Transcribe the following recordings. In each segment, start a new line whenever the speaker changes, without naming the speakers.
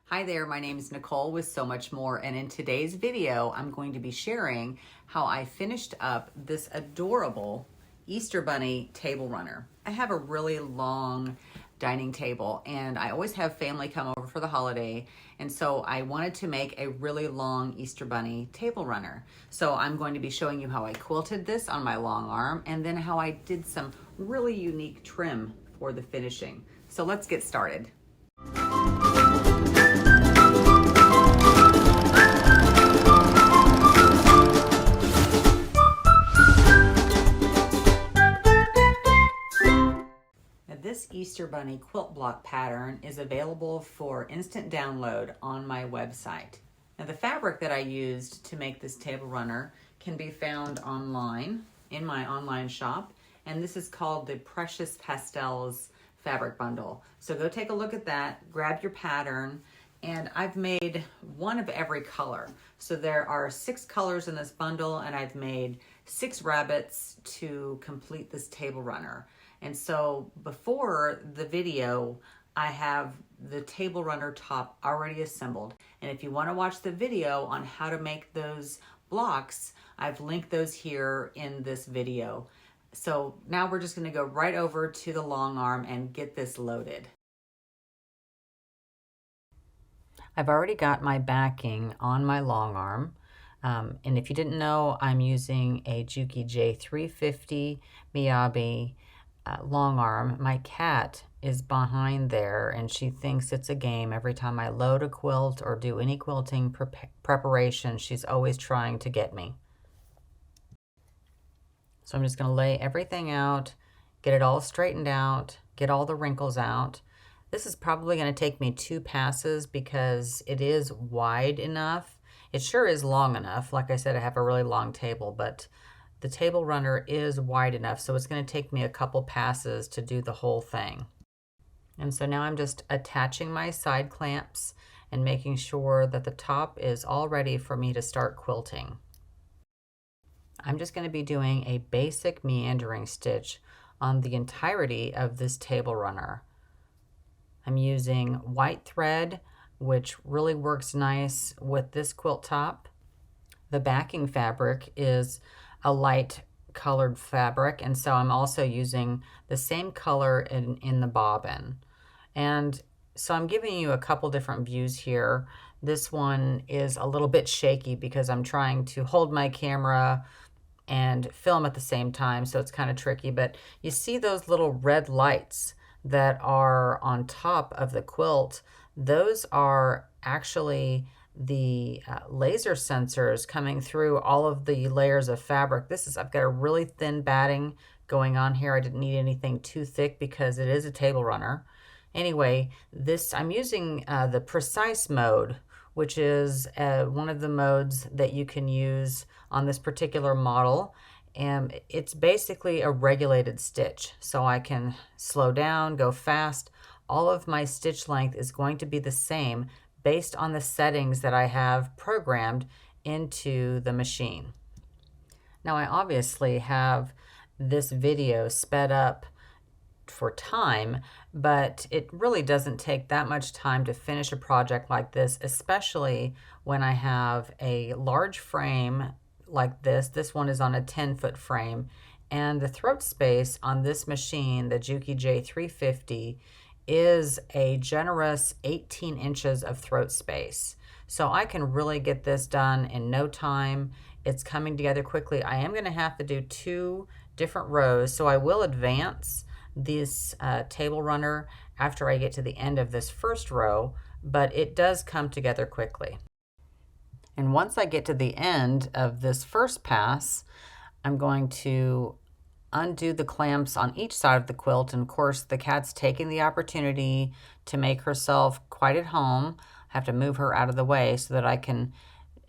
Hi there, my name is Nicole with So Much More, and in today's video, I'm going to be sharing how I finished up this adorable Easter Bunny table runner. I have a really long dining table, and I always have family come over for the holiday, and so I wanted to make a really long Easter Bunny table runner. So I'm going to be showing you how I quilted this on my long arm, and then how I did some really unique trim for the finishing. So let's get started. This Easter Bunny quilt block pattern is available for instant download on my website. Now the fabric that I used to make this table runner can be found online in my online shop, and this is called the Precious Pastels fabric bundle. So go take a look at that, grab your pattern, and I've made one of every color. So there are 6 colors in this bundle, and I've made 6 rabbits to complete this table runner. And so before the video, I have the table runner top already assembled. And if you want to watch the video on how to make those blocks, I've linked those here in this video. So now we're just going to go right over to the long arm and get this loaded. I've already got my backing on my long arm. And if you didn't know, I'm using a Juki J350 Miyabi long arm. My cat is behind there and she thinks it's a game. Every time I load a quilt or do any quilting preparation, she's always trying to get me. So I'm just going to lay everything out, get it all straightened out, get all the wrinkles out. This is probably going to take me 2 passes because it is wide enough. It sure is long enough. Like I said, I have a really long table, but the table runner is wide enough, so it's going to take me a couple passes to do the whole thing. And so now I'm just attaching my side clamps and making sure that the top is all ready for me to start quilting. I'm just going to be doing a basic meandering stitch on the entirety of this table runner. I'm using white thread, which really works nice with this quilt top. The backing fabric is a light colored fabric, and so I'm also using the same color in the bobbin. And so I'm giving you a couple different views here. This one is a little bit shaky because I'm trying to hold my camera and film at the same time, so it's kind of tricky, but you see those little red lights that are on top of the quilt. Those are actually the laser sensors coming through all of the layers of fabric. I've got a really thin batting going on here. I didn't need anything too thick because it is a table runner. Anyway, I'm using the precise mode, which is one of the modes that you can use on this particular model. And it's basically a regulated stitch. So I can slow down, go fast. All of my stitch length is going to be the same based on the settings that I have programmed into the machine. Now I obviously have this video sped up for time, but it really doesn't take that much time to finish a project like this, especially when I have a large frame like this. This one is on a 10-foot frame, and the throat space on this machine, the Juki J350, is a generous 18 inches of throat space. So I can really get this done in no time. It's coming together quickly. I am going to have to do 2 different rows, so I will advance this table runner after I get to the end of this first row, but it does come together quickly. And once I get to the end of this first pass, I'm going to undo the clamps on each side of the quilt, and of course the cat's taking the opportunity to make herself quite at home. I have to move her out of the way so that I can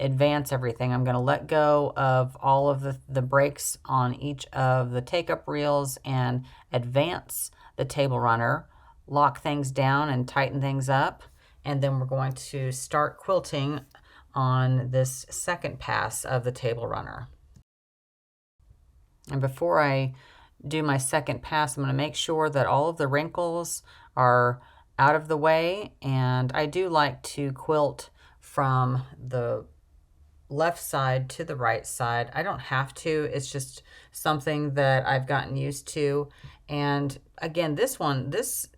advance everything. I'm going to let go of all of the breaks on each of the take-up reels and advance the table runner, lock things down and tighten things up, and then we're going to start quilting on this second pass of the table runner. And before I do my second pass, I'm going to make sure that all of the wrinkles are out of the way, and I do like to quilt from the left side to the right side. I don't have to, it's just something that I've gotten used to. And again, this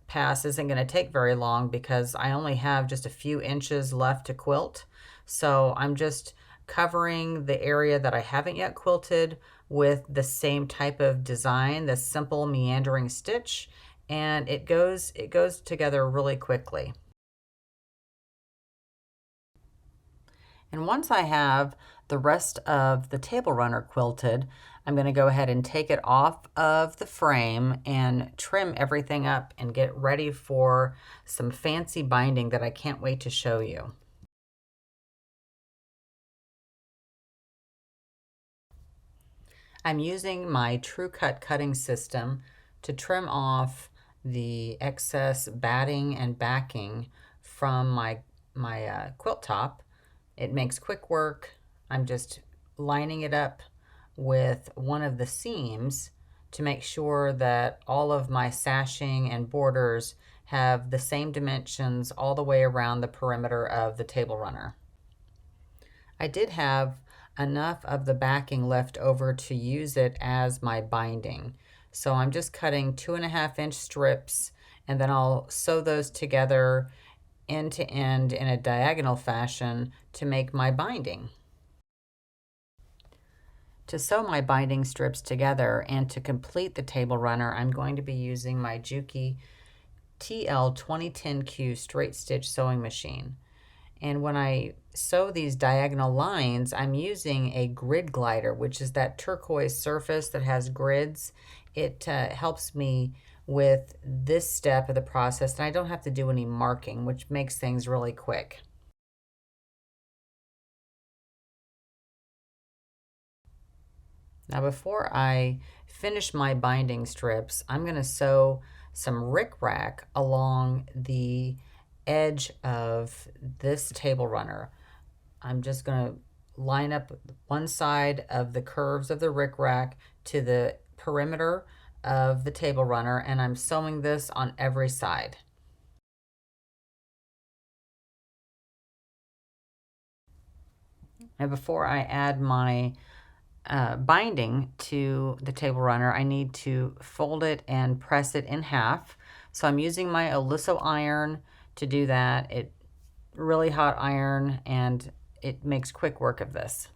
pass isn't going to take very long because I only have just a few inches left to quilt. So I'm just covering the area that I haven't yet quilted with the same type of design, the simple meandering stitch, and it goes together really quickly. And once I have the rest of the table runner quilted, I'm going to go ahead and take it off of the frame and trim everything up and get ready for some fancy binding that I can't wait to show you. I'm using my True Cut cutting system to trim off the excess batting and backing from my quilt top. It makes quick work. I'm just lining it up with one of the seams to make sure that all of my sashing and borders have the same dimensions all the way around the perimeter of the table runner. I did have enough of the backing left over to use it as my binding. So I'm just cutting 2.5-inch strips, and then I'll sew those together end to end in a diagonal fashion to make my binding. To sew my binding strips together and to complete the table runner, I'm going to be using my Juki TL2010Q straight stitch sewing machine. And when I sew these diagonal lines, I'm using a grid glider, which is that turquoise surface that has grids. It helps me with this step of the process, and I don't have to do any marking, which makes things really quick. Now before I finish my binding strips, I'm going to sew some rickrack along the edge of this table runner. I'm just going to line up one side of the curves of the rickrack to the perimeter of the table runner, and I'm sewing this on every side. And before I add my binding to the table runner, I need to fold it and press it in half. So I'm using my Oliso iron to do that. It really hot iron, and it makes quick work of this.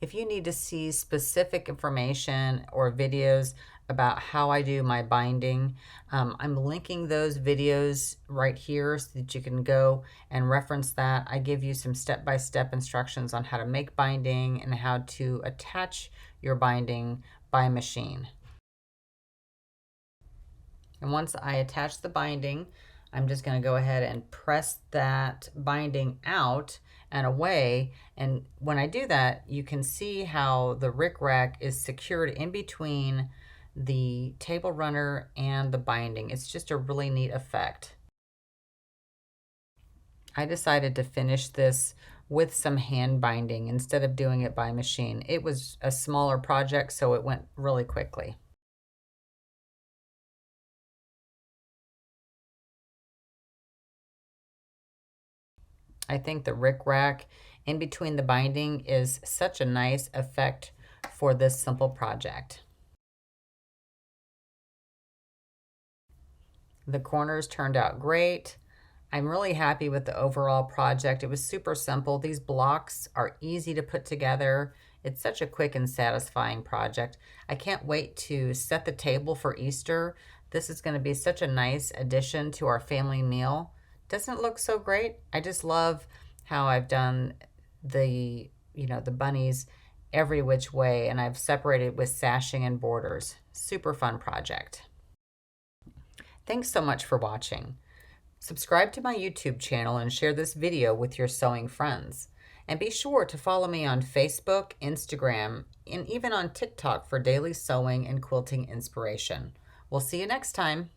If you need to see specific information or videos about how I do my binding, I'm linking those videos right here so that you can go and reference that. I give you some step-by-step instructions on how to make binding and how to attach your binding by machine. And once I attach the binding, I'm just going to go ahead and press that binding out and away. And when I do that, you can see how the rickrack is secured in between the table runner and the binding. It's just a really neat effect. I decided to finish this with some hand binding instead of doing it by machine. It was a smaller project, so it went really quickly. I think the rickrack in between the binding is such a nice effect for this simple project. The corners turned out great. I'm really happy with the overall project. It was super simple. These blocks are easy to put together. It's such a quick and satisfying project. I can't wait to set the table for Easter. This is going to be such a nice addition to our family meal. Doesn't it look so great? I just love how I've done the bunnies every which way, and I've separated with sashing and borders. Super fun project. Thanks so much for watching. Subscribe to my YouTube channel and share this video with your sewing friends. And be sure to follow me on Facebook, Instagram, and even on TikTok for daily sewing and quilting inspiration. We'll see you next time.